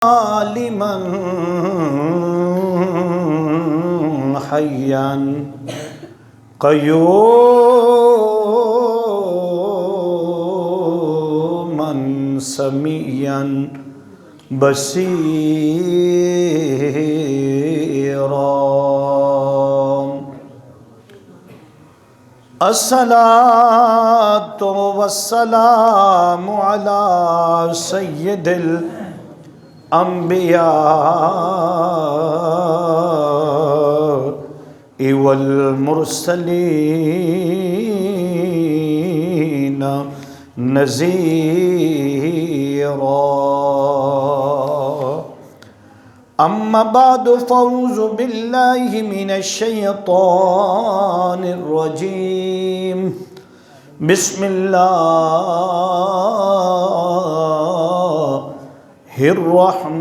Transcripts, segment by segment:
لمن حيا قيوما سميعا بصيرا. الصلاة والسلام على سيد الأنبياء والمرسلين نذيرا. أما بعد فأعوذ بالله من الشيطان الرجيم. بسم الله الرحمن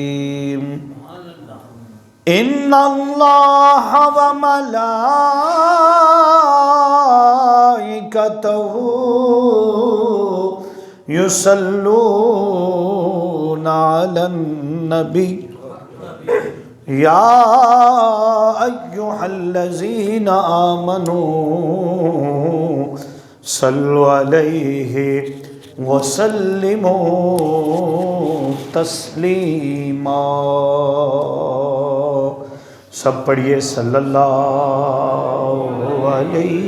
الرحيم. إن الله وملائكته يصلون على النبي يا أيها الذين آمنوا صلوا عليه وسلموا تسلیما. سب پڑھیے صلی اللہ علیہ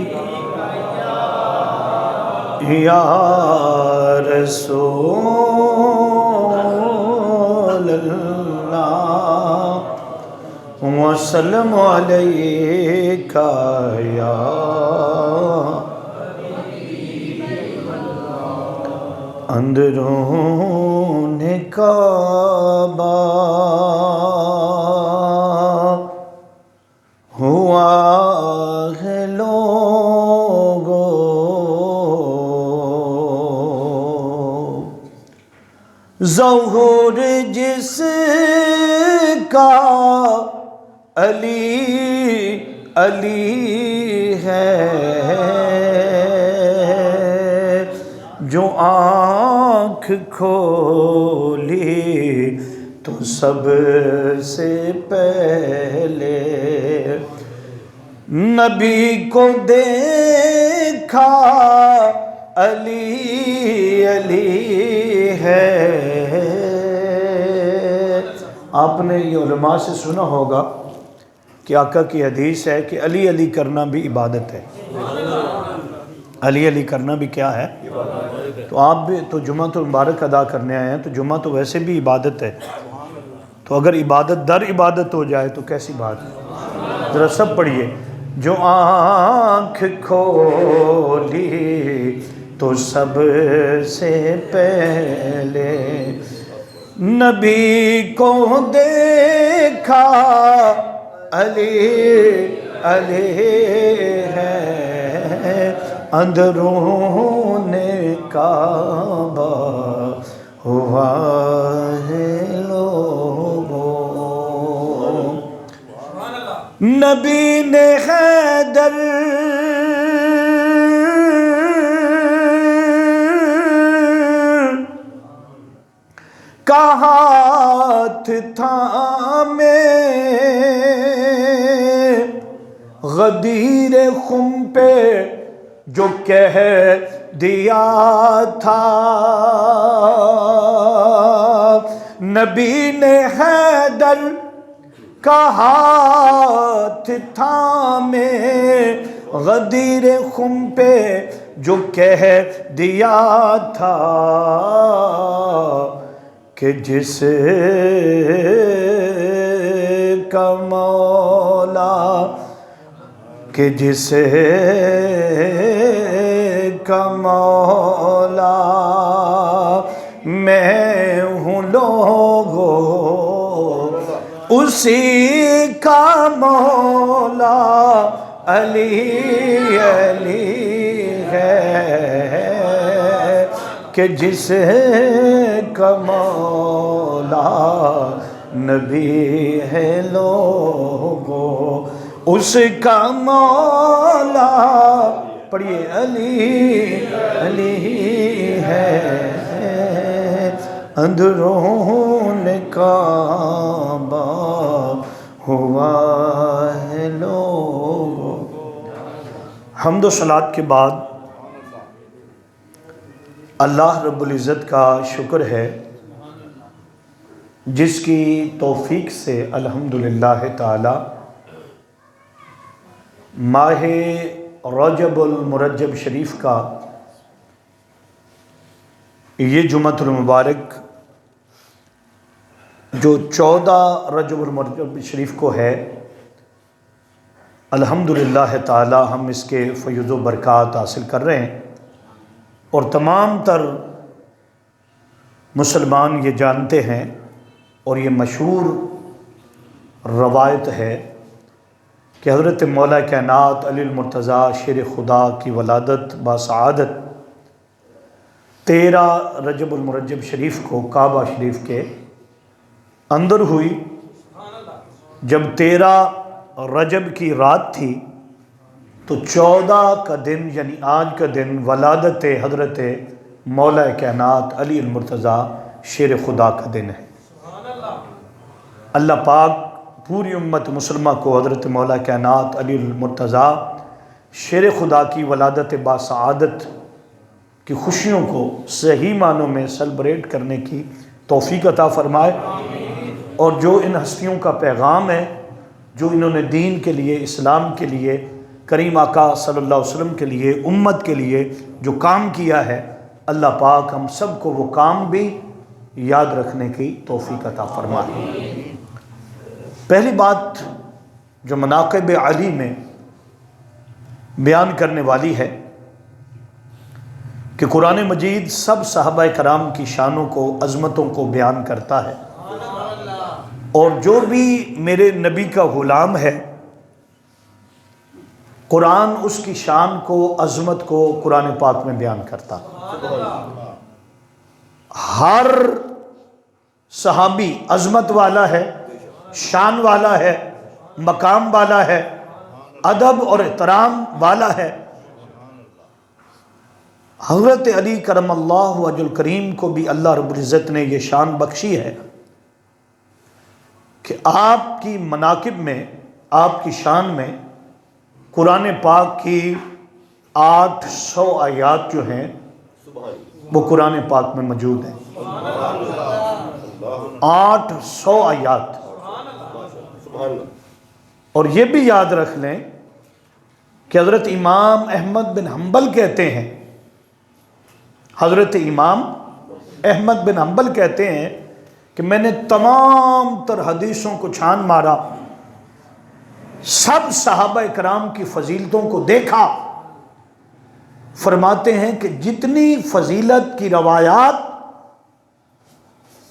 یا رسول اللہ وسلم علیک یا اندرون کعبہ ہوا ہے لوگو ظہور جس کا علی علی ہے جو آنکھ کھولی تو سب سے پہلے نبی کو دیکھا علی علی ہے. آپ نے یہ علماء سے سنا ہوگا کہ آقا کی حدیث ہے کہ علی علی کرنا بھی عبادت ہے. علی علی کرنا بھی کیا ہے؟ تو آپ بھی تو جمعہ تو مبارک ادا کرنے آئے ہیں، تو جمعہ تو ویسے بھی عبادت ہے. تو اگر عبادت در عبادت ہو جائے تو کیسی بات ہے؟ ذرا سب پڑھیے. جو آنکھ کھولی تو سب سے پہلے نبی کو دیکھا علی علی ہے اندرون کعبہ ہوا ہے لوگوں. نبی نے حیدر کا ہاتھ تھامے غدیر خم پہ جو کہہ دیا تھا. نبی نے حیدر کا ہاتھ تھامے غدیر خم پہ جو کہہ دیا تھا کہ جس کا مولا میں ہوں لوگو اسی کا مولا علی علی ہے کہ جس کا مولا نبی ہے لوگو اس کا مولا پڑھیے علی علی ہے، اندرون کعبہ ہوا ہے لوگو۔ حمد و صلوات کے بعد اللہ رب العزت کا شکر ہے جس کی توفیق سے الحمدللہ تعالی ماہ رجب المرجب شریف کا یہ جمعۃ المبارک جو 14 رجب المرجب شریف کو ہے، الحمدللہ تعالی ہم اس کے فیض و برکات حاصل کر رہے ہیں، اور تمام تر مسلمان یہ جانتے ہیں اور یہ مشہور روایت ہے کہ حضرت مولا کائنات علی المرتضیٰ شیر خدا کی ولادت باسعادت 13 رجب المرجب شریف کو کعبہ شریف کے اندر ہوئی۔ جب 13 رجب کی رات تھی تو 14 کا دن یعنی آج کا دن ولادت حضرت مولا کائنات علی المرتضیٰ شیر خدا کا دن ہے۔ اللہ پاک پوری امت مسلمہ کو حضرت مولا کائنات علی المرتضیٰ شیر خدا کی ولادت باسعادت کی خوشیوں کو صحیح معنوں میں سیلیبریٹ کرنے کی توفیق عطا فرمائے، اور جو ان ہستیوں کا پیغام ہے، جو انہوں نے دین کے لیے، اسلام کے لیے، کریم آقا صلی اللہ علیہ وسلم کے لیے، امت کے لیے جو کام کیا ہے، اللہ پاک ہم سب کو وہ کام بھی یاد رکھنے کی توفیق عطا فرمائے۔ پہلی بات جو مناقب علی میں بیان کرنے والی ہے کہ قرآن مجید سب صحابہ کرام کی شانوں کو، عظمتوں کو بیان کرتا ہے، اور جو بھی میرے نبی کا غلام ہے قرآن اس کی شان کو، عظمت کو قرآن پاک میں بیان کرتا۔ ہر صحابی عظمت والا ہے، شان والا ہے، مقام والا ہے، ادب اور احترام والا ہے۔ حضرت علی کرم اللہ وجہ الکریم کو بھی اللہ رب العزت نے یہ شان بخشی ہے کہ آپ کی مناقب میں، آپ کی شان میں قرآن پاک کی 800 آیات جو ہیں وہ قرآن پاک میں موجود ہیں۔ 800 آیات، اور یہ بھی یاد رکھ لیں کہ حضرت امام احمد بن حنبل کہتے ہیں، حضرت امام احمد بن حنبل کہتے ہیں کہ میں نے تمام تر حدیثوں کو چھان مارا، سب صحابہ کرام کی فضیلتوں کو دیکھا، فرماتے ہیں کہ جتنی فضیلت کی روایات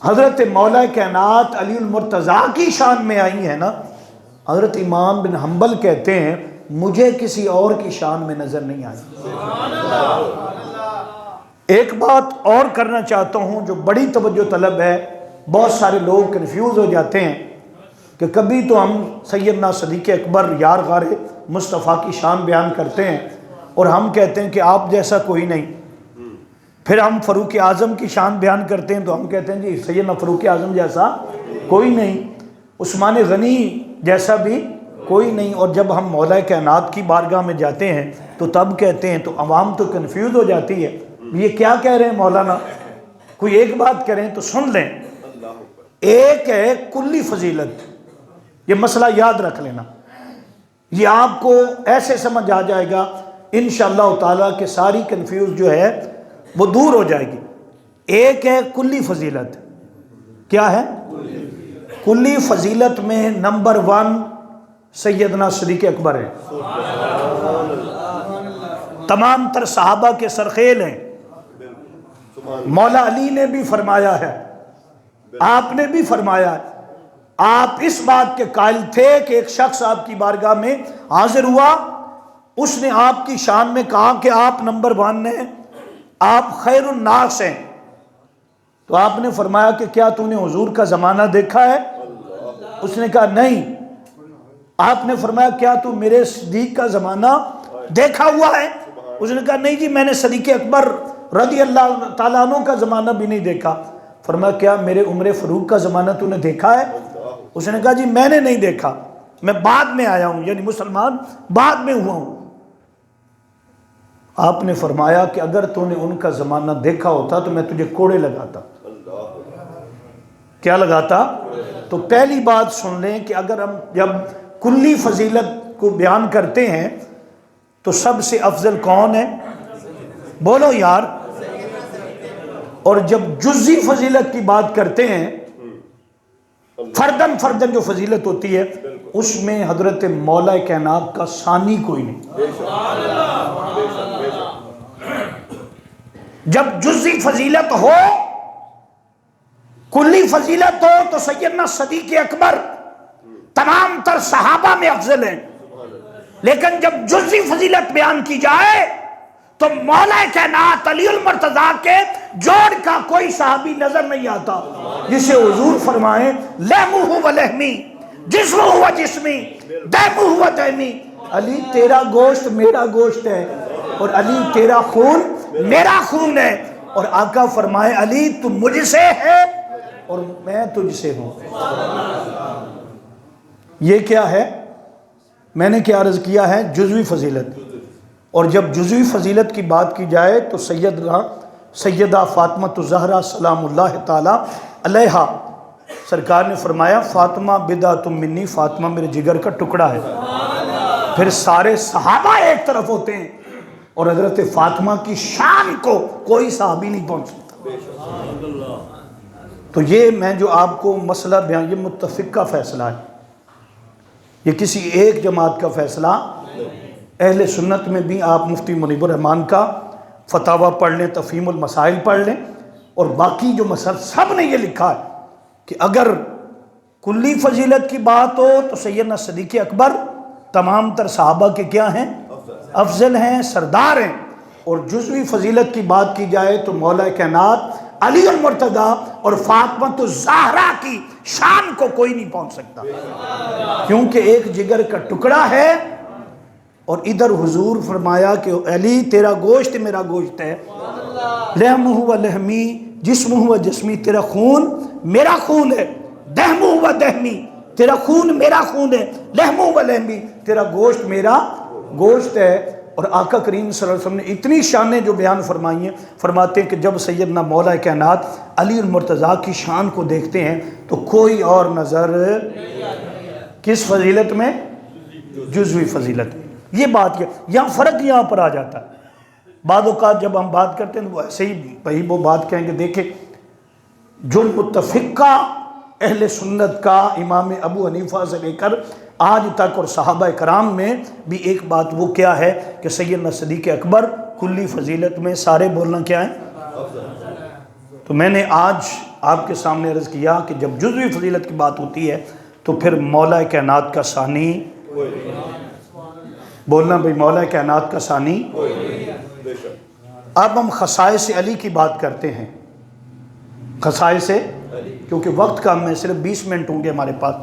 حضرت مولا کائنات علی المرتضیٰ کی شان میں آئی ہیں نا، حضرت امام بن حنبل کہتے ہیں مجھے کسی اور کی شان میں نظر نہیں آئی۔ ایک بات اور کرنا چاہتا ہوں جو بڑی توجہ طلب ہے، بہت سارے لوگ کنفیوز ہو جاتے ہیں کہ کبھی تو ہم سیدنا صدیق اکبر یار غار مصطفیٰ کی شان بیان کرتے ہیں اور ہم کہتے ہیں کہ آپ جیسا کوئی نہیں، پھر ہم فاروق اعظم کی شان بیان کرتے ہیں تو ہم کہتے ہیں جی سیدنا فاروق اعظم جیسا کوئی نہیں، عثمان غنی جیسا بھی کوئی نہیں، اور جب ہم مولا کائنات کی بارگاہ میں جاتے ہیں تو تب کہتے ہیں، تو عوام تو کنفیوز ہو جاتی ہے یہ کیا کہہ رہے ہیں مولانا، کوئی ایک بات کریں تو سن لیں۔ ایک ہے کلی فضیلت، یہ مسئلہ یاد رکھ لینا، یہ آپ کو ایسے سمجھ آ جائے گا انشاءاللہ تعالیٰ کہ ساری کنفیوز جو ہے وہ دور ہو جائے گی۔ ایک ہے کلی فضیلت، کیا ہے کلی فضیلت میں نمبر 1 سیدنا صدیق اکبر ہے، تمام تر صحابہ کے سرخیل ہیں، مولا علی نے بھی فرمایا ہے، آپ نے بھی فرمایا ہے، آپ اس بات کے قائل تھے کہ ایک شخص آپ کی بارگاہ میں حاضر ہوا، اس نے آپ کی شان میں کہا کہ آپ نمبر 1 ہیں، آپ خیر الناس ہیں، تو آپ نے فرمایا کہ کیا تو نے حضور کا زمانہ دیکھا ہے؟ اس نے کہا نہیں، آپ نے فرمایا کیا تو میرے صدیق کا زمانہ دیکھا ہوا ہے؟ اس نے کہا نہیں جی میں نے صدیق اکبر رضی اللہ تعالیٰ عنہ کا زمانہ بھی نہیں دیکھا۔ فرمایا کیا میرے عمر فاروق کا زمانہ تو نے دیکھا ہے؟ اس نے کہا جی میں نے نہیں دیکھا، میں بعد میں آیا ہوں، یعنی مسلمان بعد میں ہوا ہوں۔ آپ نے فرمایا کہ اگر تو نے ان کا زمانہ دیکھا ہوتا تو میں تجھے کوڑے لگاتا۔ کیا لگاتا؟ تو پہلی بات سن لیں کہ اگر ہم جب کلی فضیلت کو بیان کرتے ہیں تو سب سے افضل کون ہے؟ بولو یار۔ اور جب جزئی فضیلت کی بات کرتے ہیں، فردن فردن جو فضیلت ہوتی ہے، اس میں حضرت مولا کائنات کا ثانی کوئی نہیں۔ جب جزئی فضیلت ہو، کلی فضیلت ہو تو سیدنا صدیق اکبر تمام تر صحابہ میں افضل ہیں، لیکن جب جزئی فضیلت بیان کی جائے تو مولا کائنات علی المرتضیٰ کے جوڑ کا کوئی صحابی نظر نہیں آتا، جسے حضور فرمائیں لحمہ و لحمی جسمہ و جسمی دمہ و دمی، علی تیرا گوشت میرا گوشت ہے، اور علی تیرا خون میرا خون ہے، اور آقا فرمائے علی تو مجھ سے ہے اور میں تجھ سے ہوں۔ یہ کیا ہے؟ میں نے کیا عرض کیا ہے؟ جزوی فضیلت۔ اور جب جزوی فضیلت کی بات کی جائے تو سیدہ فاطمہ الزہرا سلام اللہ تعالی علیہا سرکار نے فرمایا فاطمہ بضعۃ منی، فاطمہ میرے جگر کا ٹکڑا ہے۔ پھر سارے صحابہ ایک طرف ہوتے ہیں اور حضرت فاطمہ کی شان کو کوئی صحابی نہیں پہنچ سکتا۔ تو یہ میں جو آپ کو مسئلہ بیان، یہ متفق کا فیصلہ ہے، یہ کسی ایک جماعت کا فیصلہ۔ اہل سنت میں بھی آپ مفتی منیب الرحمان کا فتاویٰ پڑھ لیں، تفہیم المسائل پڑھ لیں، اور باقی جو مسائل سب نے یہ لکھا ہے کہ اگر کلی فضیلت کی بات ہو تو سیدنا صدیق اکبر تمام تر صحابہ کے کیا ہیں؟ افضل ہیں، سردار ہیں۔ اور جزوی فضیلت کی بات کی جائے تو مولا کائنات علی المرتضیٰ اور فاطمہ الزہرا کی شان کو کوئی نہیں پہنچ سکتا، کیونکہ ایک جگر کا ٹکڑا ہے، اور ادھر حضور فرمایا کہ علی تیرا گوشت میرا گوشت ہے، لحمہ و لحمی جسمہ و جسمی، تیرا خون میرا خون ہے، دہمہ و دہمی تیرا خون میرا خون ہے، لحمہ و لحمی تیرا گوشت میرا گوشت ہے۔ اور آقا کریم صلی اللہ علیہ وسلم نے اتنی شانیں جو بیان فرمائی ہیں، فرماتے ہیں کہ جب سیدنا مولا کائنات علی المرتضیٰ کی شان کو دیکھتے ہیں تو کوئی اور نظر کس فضیلت میں؟ جزوی فضیلت میں۔ یہ بات یہاں فرق یہاں پر آ جاتا ہے۔ بعض اوقات جب ہم بات کرتے ہیں تو وہ ایسے ہی وہی وہ بات کہیں گے، دیکھیں جو متفقہ اہل سنت کا امام ابو حنیفہ سے لے کر آج تک اور صحابہ کرام میں بھی ایک بات وہ کیا ہے کہ سیدنا صدیق اکبر کلی فضیلت میں سارے بولنا کیا ہے؟ تو میں نے آج آپ کے سامنے عرض کیا کہ جب جزوی فضیلت کی بات ہوتی ہے تو پھر مولا کائنات کا ثانی بولنا، بھئی مولا کائنات کا ثانی۔ اب ہم خصائص علی کی بات کرتے ہیں، خصائص کیونکہ وقت کا میں صرف 20 منٹ ہوں گے ہمارے پاس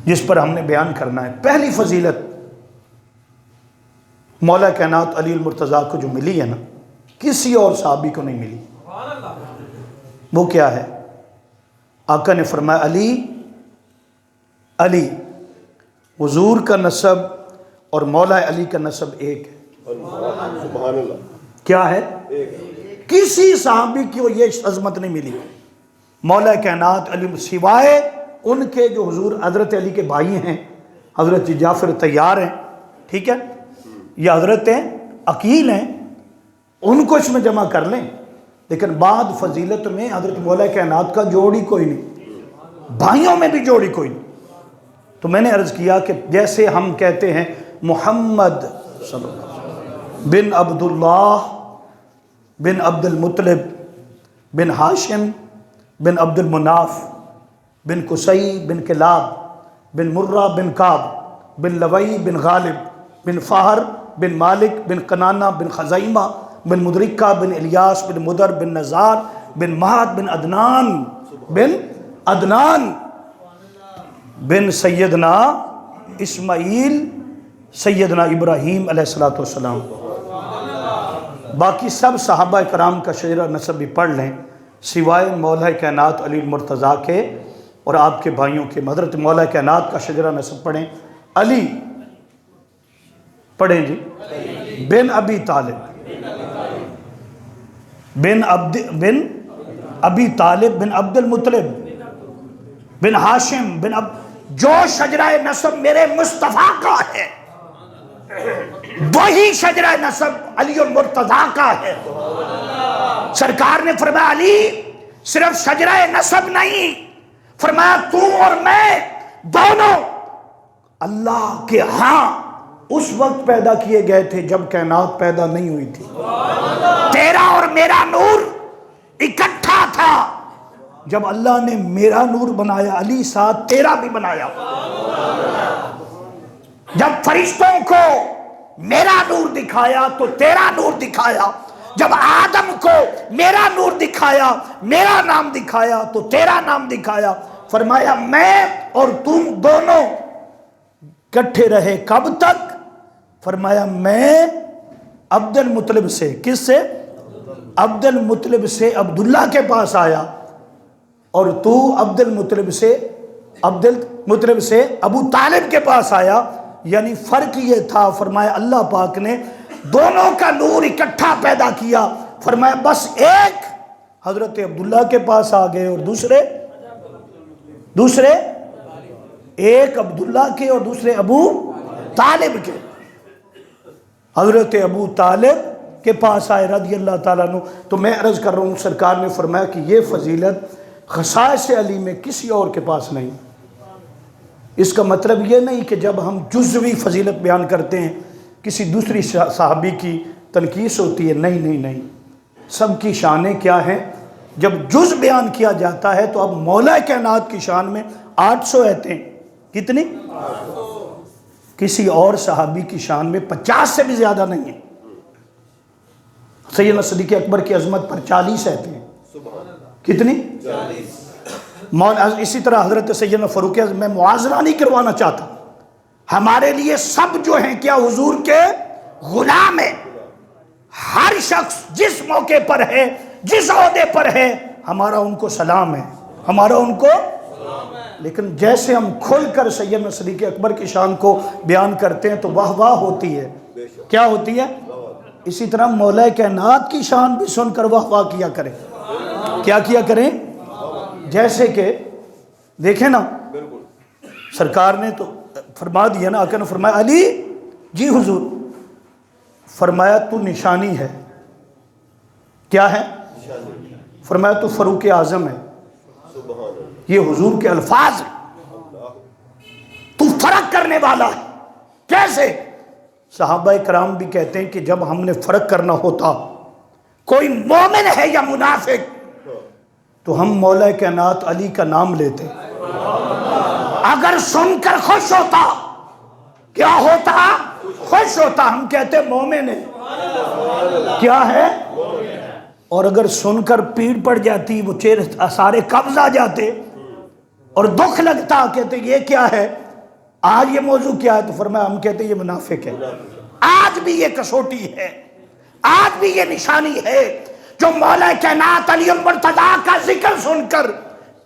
جس پر ہم نے بیان کرنا ہے۔ پہلی فضیلت مولا کائنات علی المرتضیٰ کو جو ملی ہے نا، کسی اور صحابی کو نہیں ملی، وہ کیا ہے؟ آقا نے فرمایا علی علی، حضور کا نسب اور مولا علی کا نسب ایک ہے۔ سبحان اللہ، کیا ہے؟ کسی صحابی کی یہ عظمت نہیں ملی۔ مولا کائنات علی سوائے ان کے جو حضور حضرت علی کے بھائی ہیں، حضرت جعفر طیار ہیں، ٹھیک ہے، یا حضرت عقیل ہیں، ان کو اس میں جمع کر لیں، لیکن بعد فضیلت میں حضرت مولا کائنات کا جوڑی کوئی نہیں، بھائیوں میں بھی جوڑی کوئی نہیں۔ تو میں نے عرض کیا کہ جیسے ہم کہتے ہیں محمد صلی اللہ علیہ وسلم بن عبداللہ بن عبد المطلب بن ہاشم بن عبد المناف بن قصی بن کلاب بن مرہ بن کعب بن لوئی بن غالب بن فہر بن مالک بن کنانہ بن خزیمہ بن مدرکہ بن الیاس بن مدر بن نزار بن مہد بن عدنان بن سیدنا اسماعیل سیدنا ابراہیم علیہ السلام. باقی سب صحابہ کرام کا شجرہ نسب بھی پڑھ لیں سوائے مولا کائنات علی المرتضیٰ کے اور آپ کے بھائیوں کے. حضرت مولا کائنات کا شجرہ نسب پڑھیں. علی پڑھیں جی، بن ابی طالب، بن ابی طالب بن عبد المطلب بن ہاشم بن جو شجرہ نسب میرے مصطفیٰ کا ہے وہی شجرہ نسب علی المرتضیٰ کا ہے. سرکار نے فرمایا علی صرف شجرہ نسب نہیں، فرمایا تو اور میں دونوں اللہ کے ہاں اس وقت پیدا کیے گئے تھے جب کائنات پیدا نہیں ہوئی تھی. تیرا اور میرا نور اکٹھا تھا. جب اللہ نے میرا نور بنایا علی ساتھ تیرا بھی بنایا. جب فرشتوں کو میرا نور دکھایا تو تیرا نور دکھایا. جب آدم کو میرا نور دکھایا، میرا نام دکھایا تو تیرا نام دکھایا. فرمایا میں اور تم دونوں کٹھے رہے کب تک؟ فرمایا میں عبد المطلب سے، کس سے؟ عبد المطلب سے عبداللہ کے پاس آیا اور تو عبد المطلب سے ابو طالب کے پاس آیا. یعنی فرق یہ تھا، فرمایا اللہ پاک نے دونوں کا نور اکٹھا پیدا کیا. فرمایا بس ایک حضرت عبداللہ کے پاس آ گئے اور دوسرے ایک عبداللہ کے اور دوسرے ابو طالب کے. حضرت ابو طالب کے پاس آئے رضی اللہ تعالیٰ عنہ. تو میں عرض کر رہا ہوں سرکار نے فرمایا کہ یہ فضیلت خصائص علی میں کسی اور کے پاس نہیں. اس کا مطلب یہ نہیں کہ جب ہم جزوی فضیلت بیان کرتے ہیں کسی دوسری صحابی کی تنقیص ہوتی ہے. نہیں، سب کی شانیں کیا ہیں. جب جز بیان کیا جاتا ہے تو اب مولا کائنات کی شان میں 800 آیتیں. کتنی؟ کسی اور صحابی کی شان میں 50 سے بھی زیادہ نہیں ہے. سیدنا صدیق اکبر کی عظمت پر 40 آیتیں ہیں. کتنی؟ 40. اسی طرح حضرت سیدنا فاروق اعظم، میں موازنہ نہیں کروانا چاہتا، ہمارے لیے سب جو ہیں کیا حضور کے غلام ہیں. ہر شخص جس موقع پر ہے، جس عہدے پر ہے، ہمارا ان کو سلام ہے، ہمارا ان کو. لیکن جیسے ہم کھل کر سیدنا صدیق اکبر کی شان کو بیان کرتے ہیں تو واہ واہ ہوتی ہے. کیا ہوتی ہے؟ اسی طرح مولا کائنات کی شان بھی سن کر واہ واہ کیا کریں. کیا کیا کریں؟ جیسے کہ دیکھیں نا، سرکار نے تو فرما دیا نا، آقا نے فرمایا علی جی حضور. فرمایا تو نشانی ہے. کیا ہے؟ فرمایا تو فاروق اعظم ہے. یہ حضور کے الفاظ ہیں. تو فرق کرنے والا ہے. کیسے؟ صحابہ کرام بھی کہتے ہیں کہ جب ہم نے فرق کرنا ہوتا کوئی مومن ہے یا منافق تو ہم مولا کائنات علی کا نام لیتے. اگر سن کر خوش ہوتا، کیا ہوتا؟ خوش ہوتا. ہم کہتے مومن ہے. کیا ہے؟ اور اگر سن کر پیڑ پڑ جاتی، وہ چہرے سارے قبض آ جاتے اور دکھ لگتا، کہتے یہ کیا ہے، آج یہ موضوع کیا ہے، تو فرمایا ہم کہتے یہ منافق ہے. آج بھی یہ کسوٹی ہے، آج بھی یہ نشانی ہے. جو مولا کائنات علی المرتضیٰ کا ذکر سن کر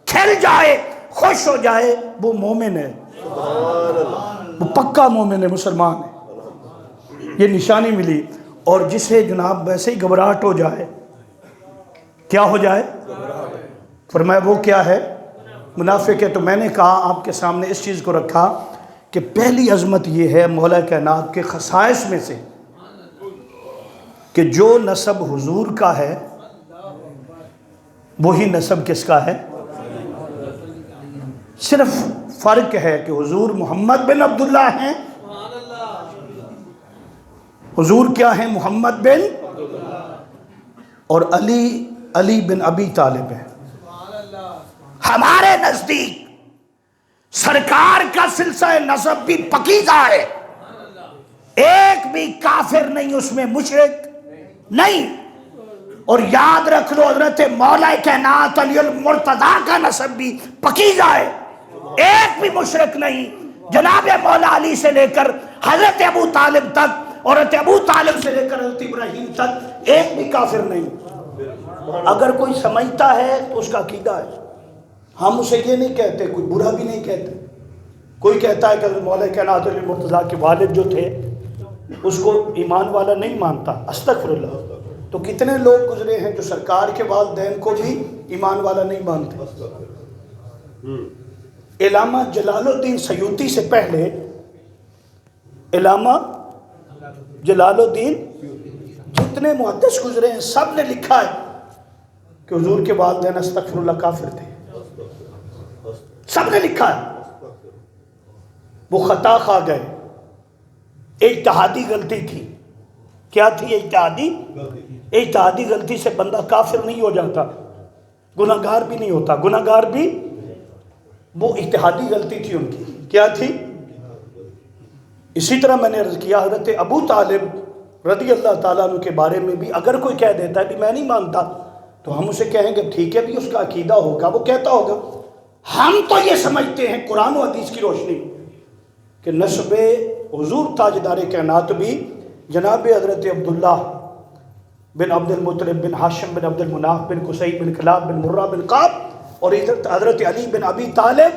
کھل جائے، خوش ہو جائے، وہ مومن ہے، وہ پکا مومن ہے، مسلمان ہے. یہ نشانی ملی. اور جسے جناب ویسے ہی گھبراہٹ ہو جائے، کیا ہو جائے؟ فرمایا وہ کیا ہے؟ منافق ہے. تو میں نے کہا آپ کے سامنے اس چیز کو رکھا کہ پہلی عظمت یہ ہے مولا کائنات کے خصائص میں سے کہ جو نسب حضور کا ہے وہی نسب کس کا ہے؟ صرف فرق ہے کہ حضور محمد بن عبداللہ ہیں، حضور کیا ہیں؟ محمد بن، اور علی بن ابی طالب ہے. ہمارے نزدیک سرکار کا سلسلہ نسب بھی پکیزہ ہے. ایک بھی کافر نہیں اس میں، مشرک نہیں. اور یاد رکھ لو حضرت مولا کائنات علی المرتضیٰ کا نسب بھی پکیزہ ہے. ایک بھی مشرک نہیں. جناب مولا علی سے لے کر حضرت ابو طالب تک اور حضرت ابو طالب سے لے کر حضرت ابراہیم تک ایک بھی کافر نہیں۔ اگر کوئی سمجھتا ہے تو اس کا عقیدہ ہے، ہم اسے یہ نہیں کہتے، کوئی برا بھی نہیں کہتے۔ کوئی کہتا ہے کہ حضرت مولا کائنات علی مرتضیٰ کے والد جو تھے اس کو ایمان والا نہیں مانتا، استغفر اللہ۔ تو کتنے لوگ گزرے ہیں جو سرکار کے والدین کو بھی ایمان والا نہیں مانتے۔ علامہ جلال الدین سیوطی سے پہلے علامہ جلال الدین جتنے محدث گزرے ہیں سب نے لکھا ہے کہ حضور کے والدین استغفر اللہ کافر تھے، سب نے لکھا ہے۔ وہ خطا کھا گئے، اجتہادی غلطی تھی۔ کیا تھی اجتہادی؟ اجتہادی غلطی سے بندہ کافر نہیں ہو جاتا، گناہگار بھی نہیں ہوتا، گناہگار بھی، وہ اجتہادی غلطی تھی ان کی۔ کیا تھی؟ اسی طرح میں نے عرض کیا حضرت ابو طالب رضی اللہ تعالیٰ عنہ کے بارے میں بھی اگر کوئی کہہ دیتا ہے کہ میں نہیں مانتا تو ہم اسے کہیں گے ٹھیک ہے بھی، اس کا عقیدہ ہوگا، وہ کہتا ہوگا۔ ہم تو یہ سمجھتے ہیں قرآن و حدیث کی روشنی کہ نسب حضور تاجدار کائنات بھی جناب حضرت عبداللہ بن عبد المطلب بن ہاشم بن عبد المناف بن قصی بن کلاب بن مرہ بن قعب اور حضرت علی بن ابی طالب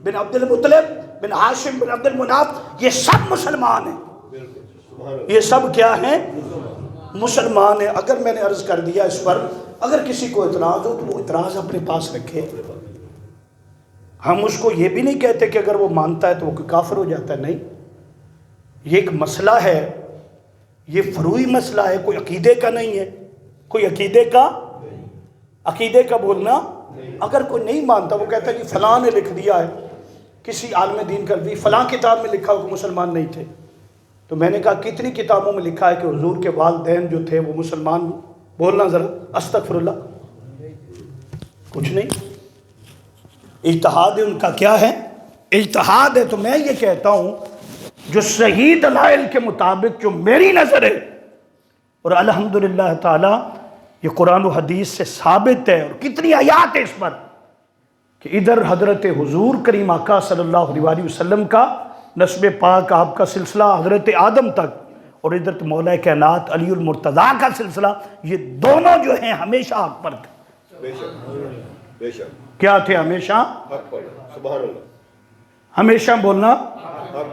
بن عبد المطلب بن ہاشم بن عبد المناف، یہ سب مسلمان ہیں۔ یہ سب کیا ہیں؟ مسلمان ہیں۔ اگر میں نے عرض کر دیا اس پر اگر کسی کو اعتراض ہو تو وہ اعتراض اپنے پاس رکھے۔ ہم اس کو یہ بھی نہیں کہتے کہ اگر وہ مانتا ہے تو وہ کوئی کافر ہو جاتا ہے، نہیں۔ یہ ایک مسئلہ ہے، یہ فروعی مسئلہ ہے، کوئی عقیدے کا نہیں ہے، کوئی عقیدے کا بولنا۔ اگر کوئی نہیں مانتا، وہ کہتا ہے کہ فلاں نے لکھ دیا ہے، کسی عالم دین کا بھی فلاں کتاب میں لکھا ہو کہ مسلمان نہیں تھے، تو میں نے کہا کتنی کتابوں میں لکھا ہے کہ حضور کے والدین جو تھے وہ مسلمان؟ بولنا ذرا، استغفر اللہ۔ کچھ نہیں، اجتہاد ان کا کیا ہے؟ اجتہاد ہے۔ تو میں یہ کہتا ہوں جو صحیح دلائل کے مطابق جو میری نظر ہے، اور الحمدللہ تعالی یہ قرآن و حدیث سے ثابت ہے، اور کتنی آیات ہے اس پر کہ ادھر حضرت حضور کریم آقا صلی اللہ علیہ وسلم کا نسب پاک، آپ کا سلسلہ حضرت آدم تک، اور ادھر مولا کائنات علی المرتضیٰ کا سلسلہ، یہ دونوں جو ہیں ہمیشہ حق پر تھے۔ بے شک کیا تھے؟ ہمیشہ حق پر۔ سبحان اللہ۔ ہمیشہ بولنا۔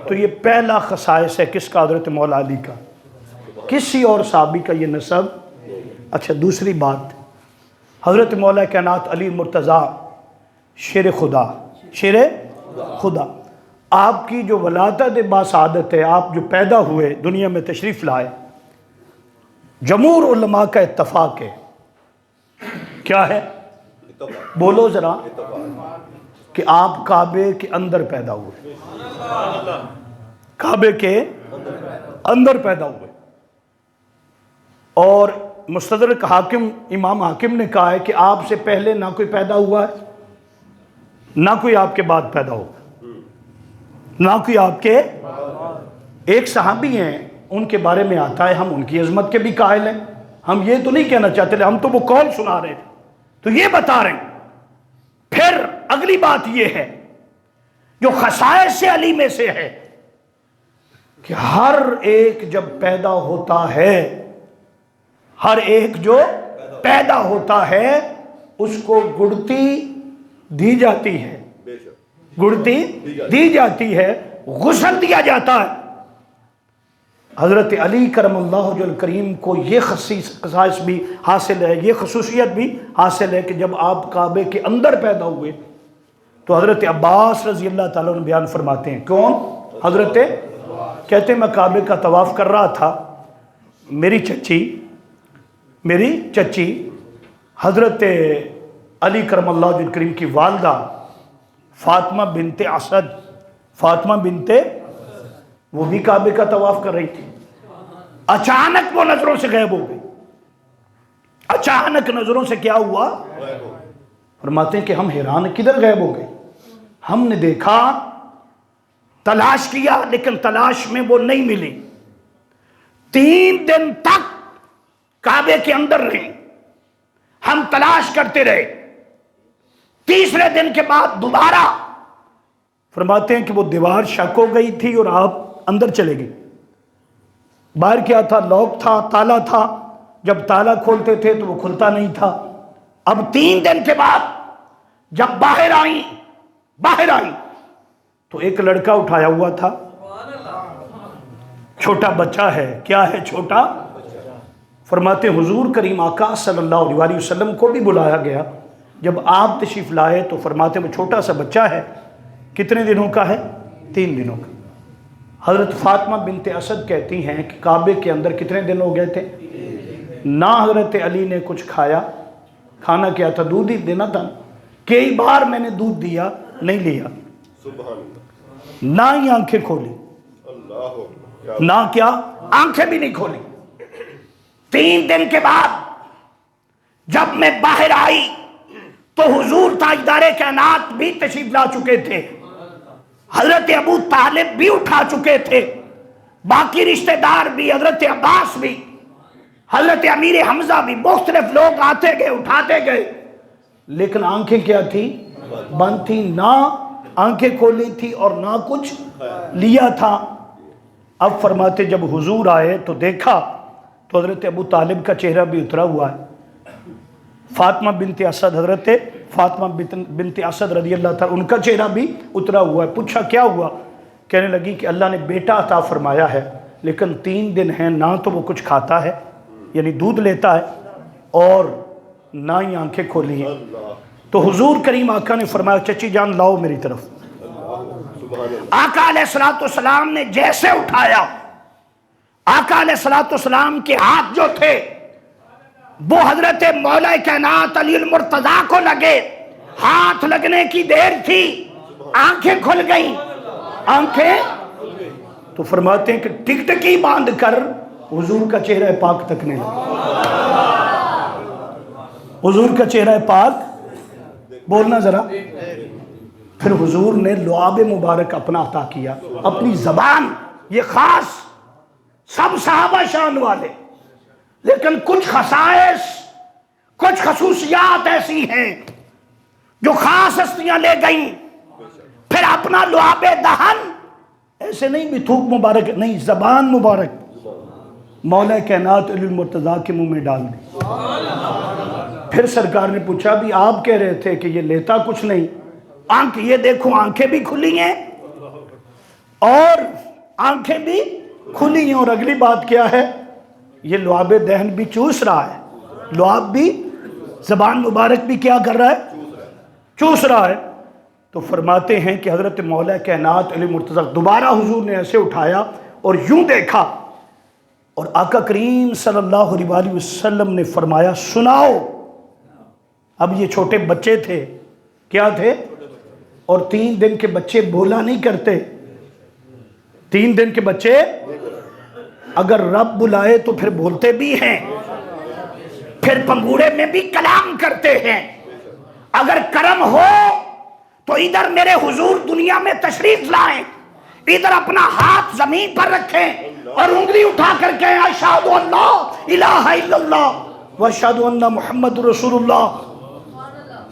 تو یہ پہلا خصائص ہے کس کا؟ حضرت مولا علی کا، کسی اور صحابی کا یہ نسب۔ اچھا، دوسری بات، حضرت مولا کائنات علی مرتضیٰ شیر خدا، شیر خدا، آپ کی جو ولادت باسعادت ہے، آپ جو پیدا ہوئے دنیا میں تشریف لائے، جمہور علماء کا اتفاق ہے، کیا ہے؟ بولو ذرا، کہ آپ کعبے کے اندر پیدا ہوئے، کعبے کے اندر پیدا ہوئے۔ اور مستدرک حاکم، امام حاکم نے کہا ہے کہ آپ سے پہلے نہ کوئی پیدا ہوا ہے، نہ کوئی آپ کے بعد پیدا ہوگا، نہ کوئی آپ کے۔ ایک صحابی ہیں، ان کے بارے میں آتا ہے، ہم ان کی عظمت کے بھی قائل ہیں، ہم یہ تو نہیں کہنا چاہتے، ہم تو وہ قول سنا رہے تھے، تو یہ بتا رہے ہیں۔ پھر اگلی بات یہ ہے جو خصائص علی میں سے ہے کہ ہر ایک جب پیدا ہوتا ہے، ہر ایک جو پیدا ہوتا ہے اس کو گڑتی دی جاتی ہے، گڑتی دی جاتی ہے، غسل دیا جاتا ہے۔ حضرت علی کرم اللہ وجہ الکریم کو یہ خصائص بھی حاصل ہے، یہ خصوصیت بھی حاصل ہے کہ جب آپ کعبے کے اندر پیدا ہوئے تو حضرت عباس رضی اللہ تعالیٰ عنہ بیان فرماتے ہیں، کون؟ حضرت، کہتے ہیں میں کعبے کا طواف کر رہا تھا، میری چچی حضرت علی کرم اللہ وجہ الکریم کی والدہ فاطمہ بنت اسد، فاطمہ بنت، وہ بھی کعبے کا طواف کر رہی تھی۔ اچانک وہ نظروں سے غائب ہو گئی، اچانک نظروں سے کیا ہوا؟ فرماتے ہیں کہ ہم حیران، کدھر غائب ہو گئی؟ ہم نے دیکھا، تلاش کیا، لیکن تلاش میں وہ نہیں ملی۔ 3 دن تک کعبے کے اندر رہی، ہم تلاش کرتے رہے۔ تیسرے دن کے بعد دوبارہ فرماتے ہیں کہ وہ دیوار شک ہو گئی تھی اور آپ اندر چلے گئے. باہر کیا تھا؟ لاک تھا، تالا تھا. جب تالا کھولتے تھے تو وہ کھلتا نہیں تھا. اب 3 دن کے بعد جب باہر آئیں تو ایک لڑکا اٹھایا ہوا تھا، چھوٹا بچہ ہے. کیا ہے؟ چھوٹا. فرماتے حضور کریم آقا صلی اللہ علیہ وسلم کو بھی بلایا گیا. جب آپ تشریف لائے تو فرماتے وہ چھوٹا سا بچہ ہے. کتنے دنوں کا ہے؟ 3 دنوں کا. حضرت فاطمہ بنت اسد کہتی ہیں کہ کعبے کے اندر کتنے دن ہو گئے تھے؟ نہ حضرت علی نے کچھ کھایا. کھانا کیا تھا؟ دودھ ہی دینا تھا. کئی بار میں نے دودھ دیا، نہیں لیا. سبحان اللہ. نہ ہی آنکھیں کھولی. اللہ. نہ کیا؟ آنکھیں بھی نہیں کھولی. 3 دن کے بعد جب میں باہر آئی تو حضور تاجدار کائنات بھی تشریف لا چکے تھے. حضرت ابو طالب بھی اٹھا چکے تھے، باقی رشتہ دار بھی، حضرت عباس بھی، حضرت امیر حمزہ بھی، مختلف لوگ آتے گئے، اٹھاتے گئے. لیکن آنکھیں کیا تھی؟ بند تھی. نہ آنکھیں کھولی تھی اور نہ کچھ لیا تھا. اب فرماتے جب حضور آئے تو دیکھا تو حضرت ابو طالب کا چہرہ بھی اترا ہوا ہے. فاطمہ بنت اسد، حضرت فاطمہ بنت اسد رضی اللہ تعالیٰ، ان کا چہرہ بھی اترا ہوا ہے. پوچھا کیا ہوا؟ کہنے لگی کہ اللہ نے بیٹا عطا فرمایا ہے، لیکن 3 دن ہیں نہ تو وہ کچھ کھاتا ہے، یعنی دودھ لیتا ہے، اور نہ ہی آنکھیں کھولی ہیں. تو حضور کریم آقا نے فرمایا چچی جان لاؤ میری طرف. آقا علیہ الصلوۃ والسلام نے جیسے اٹھایا، آقا علیہ الصلوۃ والسلام کے ہاتھ جو تھے وہ حضرت مولا کائنات علی المرتضیٰ کو لگے. ہاتھ لگنے کی دیر تھی، آنکھیں کھل گئیں. آنکھیں تو فرماتے ہیں کہ ٹکٹکی باندھ کر حضور کا چہرہ پاک تکنے لگا. حضور کا چہرہ پاک، بولنا ذرا. پھر حضور نے لعاب مبارک اپنا عطا کیا، اپنی زبان. یہ خاص سب صحابہ شان والے، لیکن کچھ خصائص، کچھ خصوصیات ایسی ہیں جو خاص ہستیاں لے گئیں. پھر اپنا لعاب دہن، ایسے نہیں بھی تھوک مبارک نہیں، زبان مبارک مولا کائنات علی المرتضیٰ کے منہ میں ڈال دی. پھر سرکار نے پوچھا بھی آپ کہہ رہے تھے کہ یہ لیتا کچھ نہیں، آنکھ یہ دیکھو آنکھیں بھی کھلی ہیں اور آنکھیں بھی کھلی ہیں، اور اگلی بات کیا ہے؟ یہ لعاب دہن بھی چوس رہا ہے. لعاب بھی، زبان مبارک بھی کیا کر رہا ہے؟ چوس رہا ہے. تو فرماتے ہیں کہ حضرت مولا کائنات علی مرتضیٰ دوبارہ حضور نے ایسے اٹھایا اور یوں دیکھا، اور آقا کریم صلی اللہ علیہ وسلم نے فرمایا سناؤ. اب یہ چھوٹے بچے تھے، کیا تھے؟ اور 3 دن کے بچے بولا نہیں کرتے. 3 دن کے بچے اگر رب بلائے تو پھر بولتے بھی ہیں، پھر پنگوڑے میں بھی کلام کرتے ہیں. اگر کرم ہو تو ادھر میرے حضور دنیا میں تشریف لائیں، ادھر اپنا ہاتھ زمین پر رکھیں اور انگلی اٹھا کر کہیں اشہد ان لا الہ الا اللہ واشہد ان محمد رسول اللہ.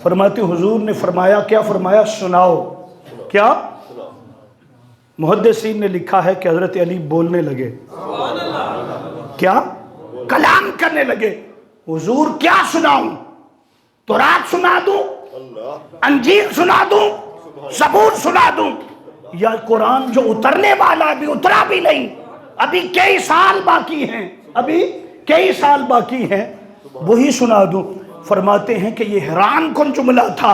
فرماتے حضور نے فرمایا، کیا فرمایا؟ سناؤ. کیا؟ محدثین نے لکھا ہے کہ حضرت علی بولنے لگے. کیا؟ کلام کرنے لگے. حضور کیا سناؤں؟ تورات سنا دوں، انجیل سنا دوں، زبور سنا دوں، یا قرآن جو اترنے والا بھی اترا بھی نہیں، ابھی کئی سال باقی ہیں، ابھی کئی سال باقی ہیں، وہی سنا دوں؟ فرماتے ہیں کہ یہ حیران کن جملہ تھا.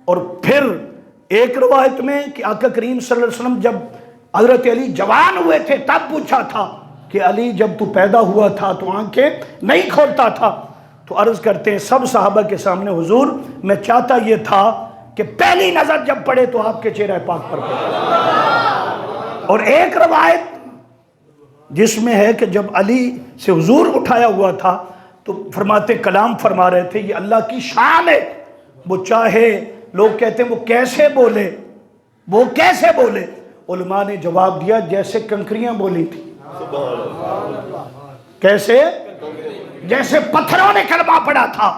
اور پھر ایک روایت میں کہ آقا کریم صلی اللہ علیہ وسلم جب حضرت علی جوان ہوئے تھے تب پوچھا تھا کہ علی جب تو پیدا ہوا تھا تو آنکھیں نہیں کھولتا تھا. تو عرض کرتے ہیں سب صحابہ کے سامنے حضور میں چاہتا یہ تھا کہ پہلی نظر جب پڑے تو آپ کے چہرہ پاک پر پڑے. اور ایک روایت جس میں ہے کہ جب علی سے حضور اٹھایا ہوا تھا تو فرماتے کلام فرما رہے تھے، یہ اللہ کی شان ہے، وہ چاہے لوگ کہتے ہیں وہ کیسے بولے، وہ کیسے بولے. علماء نے جواب دیا جیسے کنکریاں بولی تھی. کیسے؟ جیسے پتھروں نے کلمہ پڑھا تھا،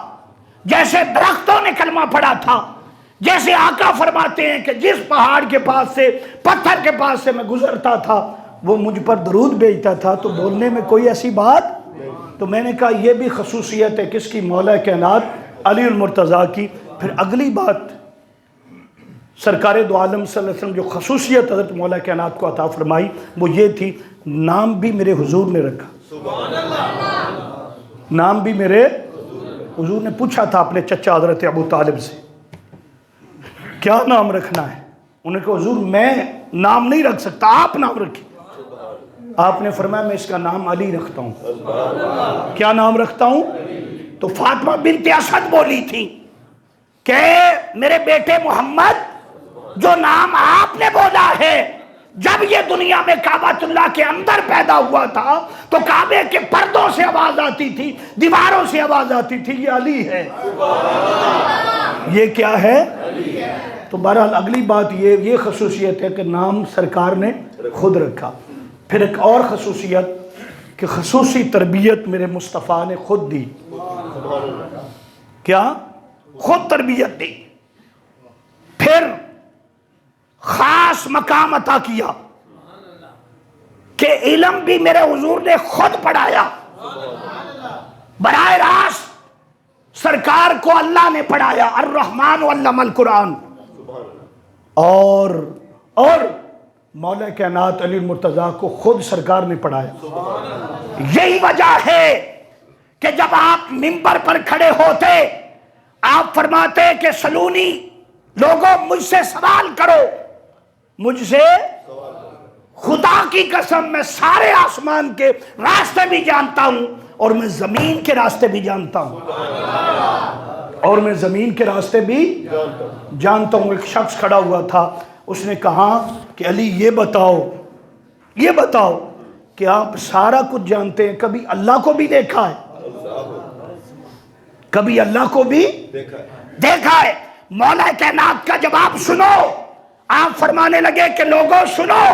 جیسے درختوں نے کلمہ پڑھا تھا، جیسے آقا فرماتے ہیں کہ جس پہاڑ کے پاس سے، پتھر کے پاس سے میں گزرتا تھا وہ مجھ پر درود بھیجتا تھا، تو بولنے میں کوئی ایسی بات. تو میں نے کہا یہ بھی خصوصیت ہے کس کی؟ مولا کائنات علی المرتضیٰ کی. پھر اگلی بات سرکار دو عالم صلی اللہ علیہ وسلم جو خصوصیت حضرت مولا کائنات کو عطا فرمائی وہ یہ تھی، نام بھی میرے حضور نے رکھا. نام بھی میرے حضور نے پوچھا تھا اپنے چچا حضرت ابو طالب سے کیا نام رکھنا ہے؟ انہوں نے کہا حضور میں نام نہیں رکھ سکتا، آپ نام رکھیں. آپ نے فرمایا میں اس کا نام علی رکھتا ہوں. کیا نام رکھتا ہوں؟ تو فاطمہ بنت اسد بولی تھی کہ میرے بیٹے محمد جو نام آپ نے بولا ہے، جب یہ دنیا میں کعبۃ اللہ کے اندر پیدا ہوا تھا تو کعبے کے پردوں سے آواز آتی تھی، دیواروں سے آواز آتی تھی یہ علی ہے. یہ کیا ہے؟ تو بہرحال اگلی بات یہ خصوصیت ہے کہ نام سرکار نے خود رکھا. پھر ایک اور خصوصیت کہ خصوصی تربیت میرے مصطفیٰ نے خود دی. کیا؟ خود تربیت دی. پھر خاص مقام عطا کیا کہ علم بھی میرے حضور نے خود پڑھایا. براہ راست سرکار کو اللہ نے پڑھایا، الرحمن علم القرآن. اور مولا کائنات علی المرتضیٰ کو خود سرکار نے پڑھایا. یہی وجہ ہے کہ جب آپ منبر پر کھڑے ہوتے آپ فرماتے کہ سلونی لوگوں مجھ سے سوال کرو، مجھ سے خدا کی قسم میں سارے آسمان کے راستے بھی جانتا ہوں اور میں زمین کے راستے بھی جانتا ہوں، اور میں زمین کے راستے بھی جانتا ہوں. ایک شخص کھڑا ہوا تھا، اس نے کہا کہ علی یہ بتاؤ کہ آپ سارا کچھ جانتے ہیں، کبھی اللہ کو بھی دیکھا ہے؟ کبھی اللہ کو بھی دیکھا ہے؟ مولا کائنات کا جواب سنو. آپ فرمانے لگے کہ لوگوں سنو،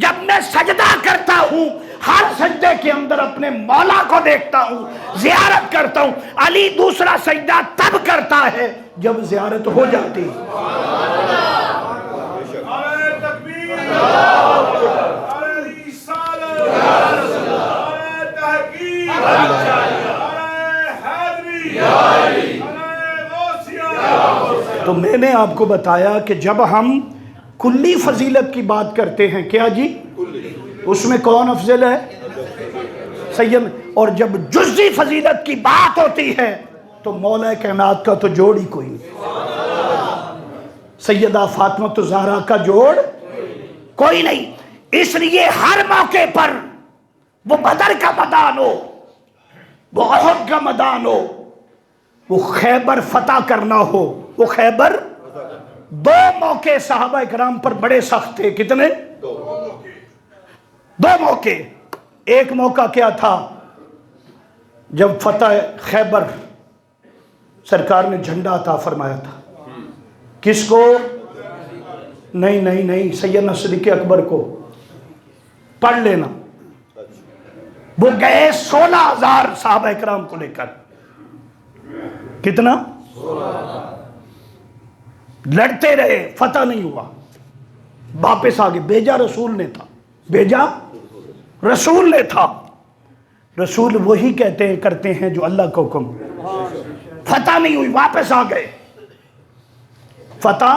جب میں سجدہ کرتا ہوں ہر سجدے کے اندر اپنے مولا کو دیکھتا ہوں، زیارت کرتا ہوں. علی دوسرا سجدہ تب کرتا ہے جب زیارت ہو جاتی. تو میں نے آپ کو بتایا کہ جب ہم کلی فضیلت کی بات کرتے ہیں، کیا جی؟ اس میں کون افضل ہے؟ سید. اور جب جزئی فضیلت کی بات ہوتی ہے تو مولا کائنات کا تو جوڑ ہی کوئی نہیں، سیدہ فاطمہ الزہرا کا جوڑ کوئی نہیں. اس لیے ہر موقع پر وہ بدر کا میدان ہو، وہ احد کا میدان ہو، وہ خیبر فتح کرنا ہو، وہ خیبر، دو موقع صحابہ کرام پر بڑے سخت تھے. کتنے؟ دو موقع. ایک موقع کیا تھا؟ جب فتح خیبر سرکار نے جھنڈا عطا فرمایا تھا. کس کو؟ نہیں سیدنا صدیق اکبر کو. پڑھ لینا. وہ گئے 16,000 صحابہ کرام کو لے کر. کتنا؟ لڑتے رہے، فتح نہیں ہوا، واپس آگے. بھیجا رسول نے تھا. رسول وہی کرتے ہیں جو اللہ کا حکم. فتح نہیں ہوئی، واپس آ گئے. فتح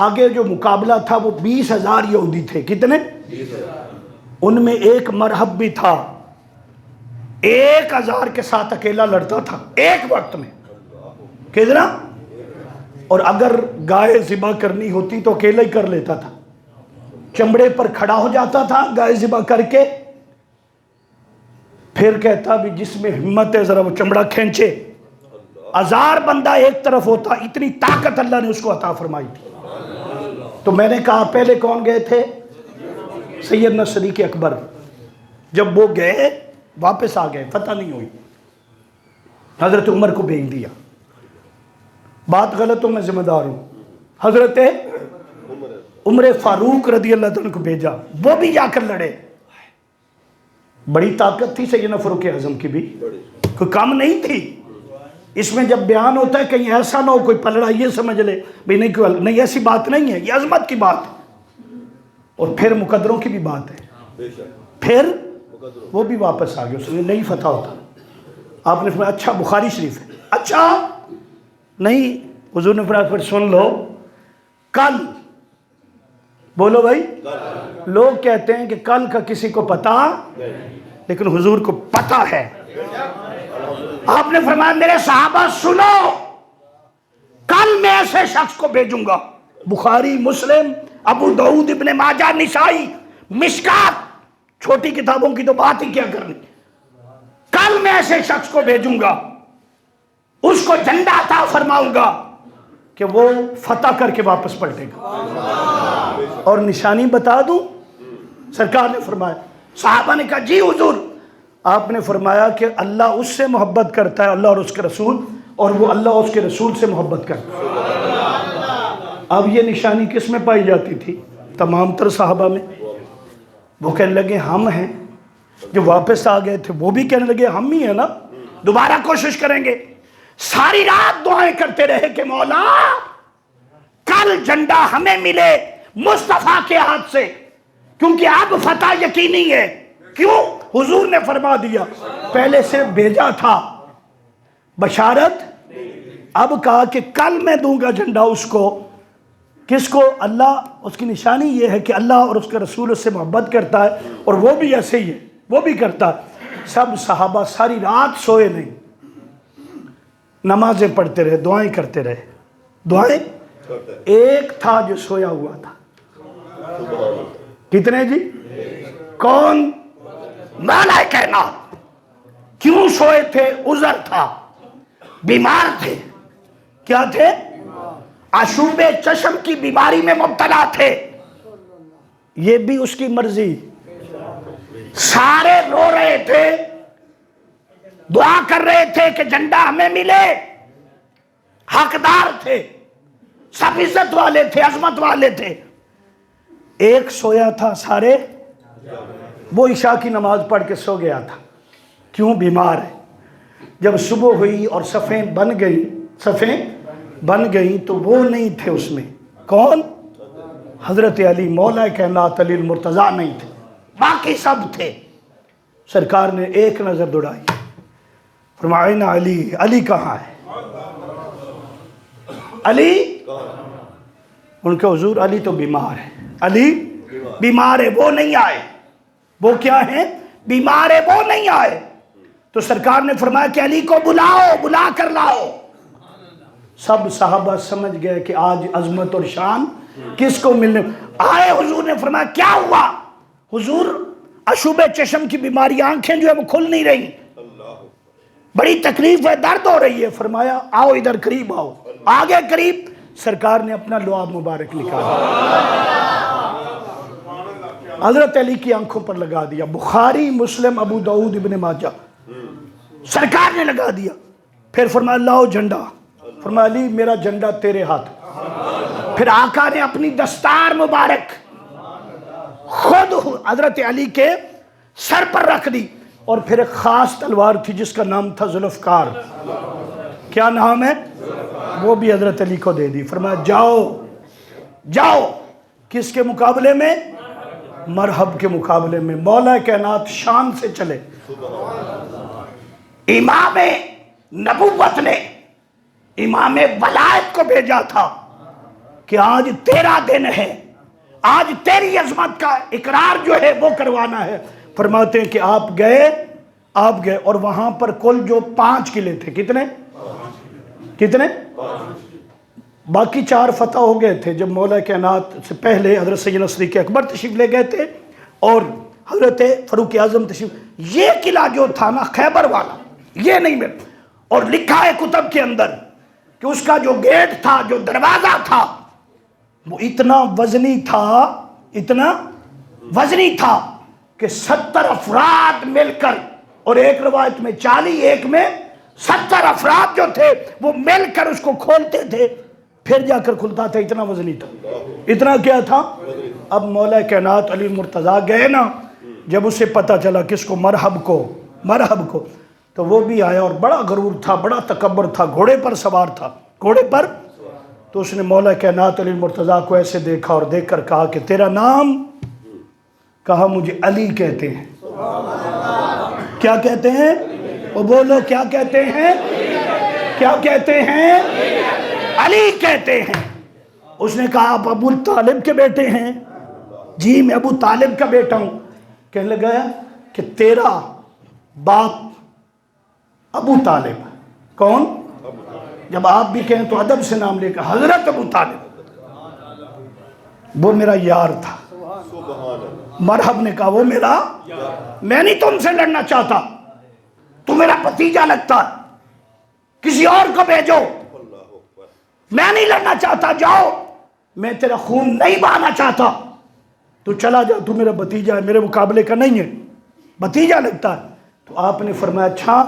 آگے جو مقابلہ تھا وہ 20,000 یہودی تھے. کتنے؟ ان میں ایک مرحب بھی تھا، 1,000 کے ساتھ اکیلا لڑتا تھا ایک وقت میں. کتنا؟ اور اگر گائے ذبح کرنی ہوتی تو اکیلا ہی کر لیتا تھا. چمڑے پر کھڑا ہو جاتا تھا گائے ذبح کر کے، پھر کہتا بھی جس میں ہمت ہے ذرا وہ چمڑا کھینچے. 1000 بندہ ایک طرف ہوتا، اتنی طاقت اللہ نے اس کو عطا فرمائی تھی. تو میں نے کہا پہلے کون گئے تھے؟ سیدنا صدیق اکبر. جب وہ گئے واپس آ گئے، فتح نہیں ہوئی. حضرت عمر کو بھیج دیا. بات غلط ہو میں ذمہ دار ہوں. حضرت عمر فاروق رضی اللہ عنہ کو بھیجا، وہ بھی جا کر لڑے. بڑی طاقت تھی سیدنا فاروق اعظم کی بھی، کوئی کم نہیں تھی. اس میں جب بیان ہوتا ہے کہیں ایسا نہ ہو کوئی پلڑا یہ سمجھ لے بھئی نہیں ایسی بات نہیں ہے، یہ عظمت کی بات ہے، اور پھر مقدروں کی بھی بات ہے، پھر وہ بھی واپس آ گئے، اس نے نہیں فتح ہوتا۔ آپ نے فرمایا اچھا بخاری شریف ہے، اچھا نہیں، حضور نے فرمایا پھر سن لو، کل بولو بھائی، لوگ کہتے ہیں کہ کل کا کسی کو پتا لیکن حضور کو پتا ہے۔ آپ نے فرمایا میرے صحابہ سنو، کل میں ایسے شخص کو بھیجوں گا، بخاری، مسلم، ابو داؤد، ابن ماجہ، نسائی، مشکات، چھوٹی کتابوں کی تو بات ہی کیا کرنی، کل میں ایسے شخص کو بھیجوں گا، اس کو جھنڈا عطا فرماؤں گا کہ وہ فتح کر کے واپس پلٹے گا، اور نشانی بتا دوں؟ سرکار نے فرمایا، صحابہ نے کہا جی حضور۔ آپ نے فرمایا کہ اللہ اس سے محبت کرتا ہے، اللہ اور اس کے رسول، اور وہ اللہ اور اس کے رسول سے محبت کرتا ہے۔ اب یہ نشانی کس میں پائی جاتی تھی؟ تمام تر صحابہ میں۔ وہ کہنے لگے ہم ہیں، جو واپس آ گئے تھے وہ بھی کہنے لگے ہم ہی ہیں نا، دوبارہ کوشش کریں گے۔ ساری رات دعائیں کرتے رہے کہ مولا کل جھنڈا ہمیں ملے مصطفیٰ کے ہاتھ سے، کیونکہ اب فتح یقینی ہے۔ کیوں؟ حضور نے فرما دیا، پہلے سے بھیجا تھا بشارت، اب کہا کہ کل میں دوں گا جھنڈا اس کو، کس کو؟ اللہ۔ اس کی نشانی یہ ہے کہ اللہ اور اس کے رسول اس سے محبت کرتا ہے، اور وہ بھی ایسے ہی ہے، وہ بھی کرتا ہے۔ سب صحابہ ساری رات سوئے نہیں، نمازیں پڑھتے رہے، دعائیں کرتے رہے، دعائیں۔ ایک تھا جو سویا ہوا تھا، کتنے جی؟ کون؟ مولا کائنات۔ کیوں سوئے تھے؟ عذر تھا، بیمار تھے۔ کیا تھے؟ آشوب چشم کی بیماری میں مبتلا تھے، یہ بھی اس کی مرضی۔ سارے رو رہے تھے، دعا کر رہے تھے کہ جھنڈا ہمیں ملے، حقدار تھے، سب عزت والے تھے، عظمت والے تھے۔ ایک سویا تھا، سارے وہ عشاء کی نماز پڑھ کے سو گیا تھا۔ کیوں؟ بیمار ہے۔ جب صبح ہوئی اور صفیں بن گئیں تو وہ نہیں تھے اس میں۔ کون؟ حضرت علی، مولا کائنات علی المرتضیٰ نہیں تھے، باقی سب تھے۔ سرکار نے ایک نظر دوڑائی، فرمایا این علی، علی کہاں ہے؟ علی؟ ان کے حضور علی تو بیمار ہے، علی بیمار ہے، وہ نہیں آئے۔ وہ کیا ہیں؟ بیمار ہے، وہ نہیں آئے۔ تو سرکار نے فرمایا کہ علی کو بلاؤ، بلا کر لاؤ۔ سب صحابہ سمجھ گئے کہ آج عظمت اور شان کس کو ملنے آئے۔ حضور نے فرمایا کیا ہوا؟ حضور اشوب چشم کی بیماری، آنکھیں جو ہے وہ کھل نہیں رہی، بڑی تکلیف ہے، درد ہو رہی ہے۔ فرمایا آؤ ادھر قریب آؤ، آگے قریب۔ سرکار نے اپنا لعاب مبارک نکالا، حضرت علی کی آنکھوں پر لگا دیا۔ بخاری، مسلم، ابو داؤد، ابن ماجہ، سرکار نے لگا دیا۔ پھر فرمایا لاؤ جھنڈا، فرمایا علی میرا جھنڈا تیرے ہاتھ۔ پھر آقا نے اپنی دستار مبارک خود حضرت علی کے سر پر رکھ دی، اور پھر ایک خاص تلوار تھی جس کا نام تھا ذوالفقار۔ کیا نام ہے؟ وہ بھی حضرت علی کو دے دی۔ فرمایا جاؤ جاؤ، کس کے مقابلے میں؟ مرحب کے مقابلے میں۔ مولا کائنات شان سے چلے۔ امام نبوت نے امام ولایت کو بھیجا تھا کہ آج تیرا دن ہے، آج تیری عظمت کا اقرار جو ہے وہ کروانا ہے۔ فرماتے ہیں کہ آپ گئے، اور وہاں پر کل جو 5 قلعے تھے، کتنے؟ باقی 4 فتح ہو گئے تھے جب مولا کائنات سے پہلے حضرت سیدنا صدیق اکبر تشریف لے گئے تھے، اور حضرت فاروق اعظم تشریف۔ یہ قلعہ جو تھا نا خیبر والا، یہ نہیں مل، اور لکھا ہے کتب کے اندر کہ اس کا جو گیٹ تھا، جو دروازہ تھا، وہ اتنا وزنی تھا کہ 70 افراد مل کر، اور ایک روایت میں 40، ایک میں 70 افراد جو تھے وہ مل کر اس کو کھولتے تھے، پھر جا کر کھلتا تھا، اتنا وزنی تھا۔ اتنا کیا تھا؟ اب مولا کائنات علی مرتضیٰ گئے نا، جب اسے پتہ چلا کس کو؟ مرحب کو، تو وہ بھی آیا اور بڑا غرور تھا، بڑا تکبر تھا، گھوڑے پر سوار تھا، گھوڑے پر. تو اس نے مولا کائنات علی مرتضیٰ کو ایسے دیکھا اور دیکھ کر کہا کہ تیرا نام؟ کہا مجھے علی کہتے ہیں. کیا کہتے ہیں؟ وہ بولو کیا کہتے ہیں؟ کیا کہتے ہیں؟ علی کہتے ہیں. اس نے کہا آپ ابو طالب کے بیٹے ہیں؟ جی میں ابو طالب کا بیٹا ہوں. کہنے لگا کہ تیرا باپ ابو طالب. کون؟ جب آپ بھی کہیں تو ادب سے نام لے کر حضرت ابو طالب. وہ میرا یار تھا. مرحب نے کہا وہ میرا، میں نہیں تم سے لڑنا چاہتا، تو میرا بھتیجا لگتا ہے، کسی اور کو بھیجو، میں نہیں لڑنا چاہتا، جاؤ، میں تیرا خون نہیں بہانا چاہتا، تو چلا جا، تو میرا بھتیجا ہے، میرے مقابلے کا نہیں ہے، بھتیجا لگتا ہے. تو آپ نے فرمایا اچھا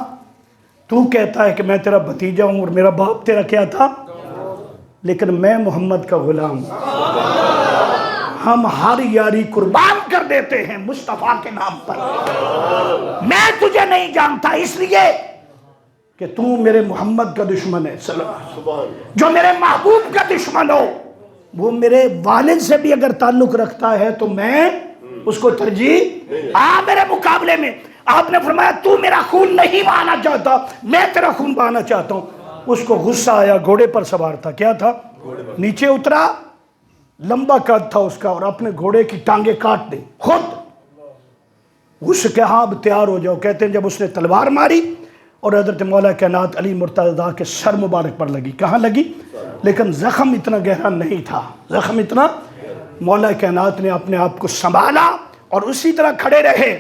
تو کہتا ہے کہ میں تیرا بھتیجا ہوں اور میرا باپ تیرا کیا تھا، لیکن میں محمد کا غلام ہوں. ہم ہر یاری قربان کر دیتے ہیں مصطفیٰ کے نام پر. میں تجھے نہیں جانتا اس لیے کہ تو میرے محمد کا دشمن ہے، جو میرے محبوب کا دشمن ہو وہ میرے والد سے بھی اگر تعلق رکھتا ہے تو میں اس کو ترجیح میرے مقابلے میں. آپ نے فرمایا تو میرا خون نہیں بہانا چاہتا، میں تیرا خون بہانا چاہتا ہوں. اس کو غصہ آیا، گھوڑے پر سوار تھا، کیا تھا، نیچے اترا، لمبا قد تھا اس کا، اور اپنے گھوڑے کی ٹانگیں کاٹ دی خود. غصے کے ہاں اب تیار ہو جاؤ. کہتے ہیں جب اس نے تلوار ماری اور حضرت مولا کائنات علی مرتضیٰ کے سر مبارک پر لگی. کہاں لگی؟ لیکن زخم اتنا گہرا نہیں تھا، زخم اتنا. مولا کائنات نے اپنے آپ کو سنبھالا اور اسی طرح کھڑے رہے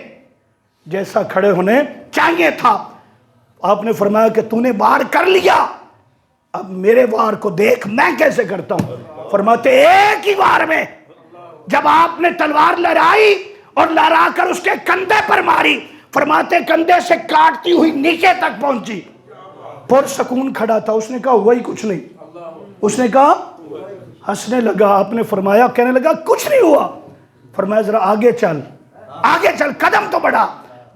جیسا کھڑے ہونے چاہیے تھا. آپ نے فرمایا کہ تو نے وار کر لیا، اب میرے وار کو دیکھ میں کیسے کرتا ہوں. فرماتے ایک ہی وار میں جب آپ نے تلوار لہرائی اور لہرا کر اس کے کندھے پر ماری، فرماتے کندھے سے کاٹتی ہوئی نیچے تک پہنچی. پر سکون کھڑا تھا. اس نے کہا ہوا ہی کچھ نہیں. اس نے کہا، ہنسنے لگا. آپ نے فرمایا، کہنے لگا کچھ نہیں ہوا. فرمایا ذرا آگے چل، آگے چل، قدم تو بڑھا.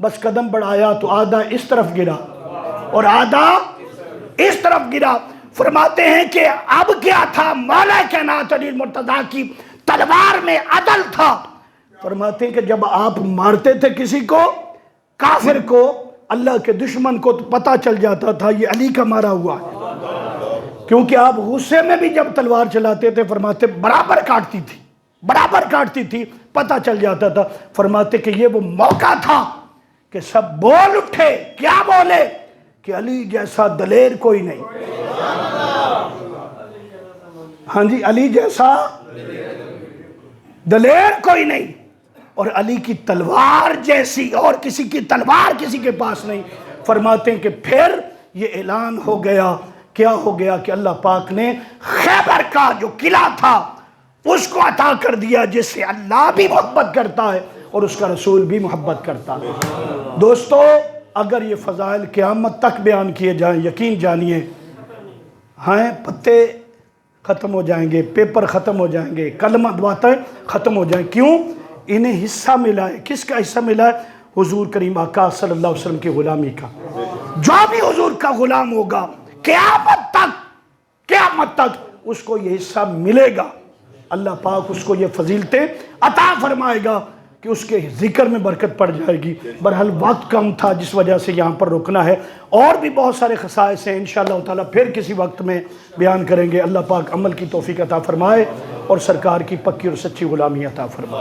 بس قدم بڑھایا تو آدھا اس طرف گرا اور آدھا اس طرف گرا. فرماتے ہیں کہ اب کیا تھا، مولا کائنات علی مرتضیٰ کی تلوار میں عدل تھا. فرماتے ہیں کہ جب آپ مارتے تھے کسی کو، کافر کو، اللہ کے دشمن کو، تو پتہ چل جاتا تھا یہ علی کا مارا ہوا ہے. کیونکہ آپ غصے میں بھی جب تلوار چلاتے تھے فرماتے برابر کاٹتی تھی، برابر کاٹتی تھی، پتہ چل جاتا تھا. فرماتے کہ یہ وہ موقع تھا کہ سب بول اٹھے. کیا بولے؟ کہ علی جیسا دلیر کوئی نہیں. ہاں جی، علی جیسا دلیر کوئی نہیں، اور علی کی تلوار جیسی اور کسی کی تلوار کسی کے پاس نہیں. فرماتے ہیں کہ پھر یہ اعلان ہو گیا. کیا ہو گیا؟ کہ اللہ پاک نے خیبر کا جو قلعہ تھا اس کو عطا کر دیا، جس سے اللہ بھی محبت کرتا ہے اور اس کا رسول بھی محبت کرتا ہے. دوستو اگر یہ فضائل قیامت تک بیان کیے جائیں، یقین جانیے ہاں پتے ختم ہو جائیں گے، پیپر ختم ہو جائیں گے، کلمہ دعاتیں ختم ہو جائیں. کیوں؟ انہیں حصہ ملا ہے. کس کا حصہ ملا ہے؟ حضور کریم آقا صلی اللہ علیہ وسلم کی غلامی کا. جو بھی حضور کا غلام ہوگا قیامت تک اس کو یہ حصہ ملے گا. اللہ پاک اس کو یہ فضیلتیں عطا فرمائے گا کہ اس کے ذکر میں برکت پڑ جائے گی. بہرحال وقت کم تھا جس وجہ سے یہاں پر رکنا ہے. اور بھی بہت سارے خصائص ہیں، انشاءاللہ تعالیٰ پھر کسی وقت میں بیان کریں گے. اللہ پاک عمل کی توفیق عطا فرمائے اور سرکار کی پکی اور سچی غلامی عطا فرمائے.